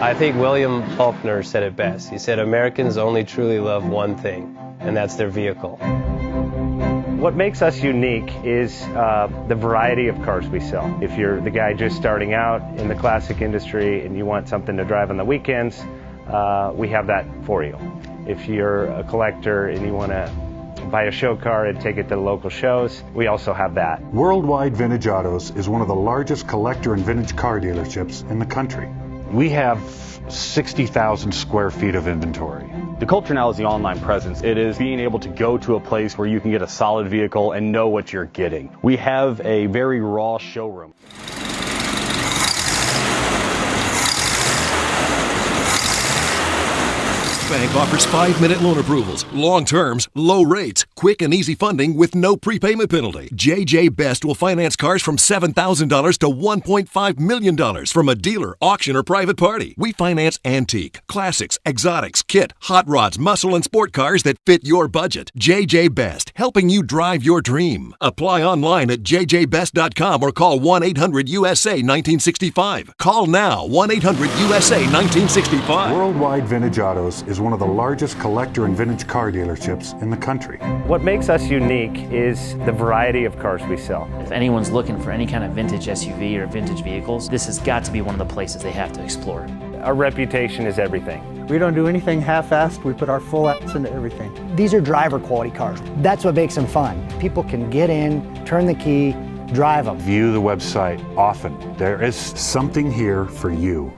I think William Faulkner said it best. He said, Americans only truly love one thing, and that's their vehicle. What makes us unique is the variety of cars we sell. If you're the guy just starting out in the classic industry and you want something to drive on the weekends, we have that for you. If you're a collector and you want to buy a show car and take it to the local shows, we also have that. Worldwide Vintage Autos is one of the largest collector and vintage car dealerships in the country. We have 60,000 square feet of inventory. The culture now is the online presence. It is being able to go to a place where you can get a solid vehicle and know what you're getting. We have a very raw showroom. Bank offers 5-minute loan approvals, long terms, low rates, quick and easy funding with no prepayment penalty. JJ Best will finance cars from $7,000 to $1.5 million from a dealer, auction, or private party. We finance antique, classics, exotics, kit, hot rods, muscle, and sport cars that fit your budget. JJ Best, helping you drive your dream. Apply online at jjbest.com or call 1-800-USA-1965. Call now, 1-800-USA-1965. Worldwide Vintage Autos is one of the largest collector and vintage car dealerships in the country. What makes us unique is the variety of cars we sell. If anyone's looking for any kind of vintage SUV or vintage vehicles, this has got to be one of the places they have to explore. Our reputation is everything. We don't do anything half-assed. We put our full ass into everything. These are driver quality cars. That's what makes them fun. People can get in, turn the key, drive them. View the website often. There is something here for you.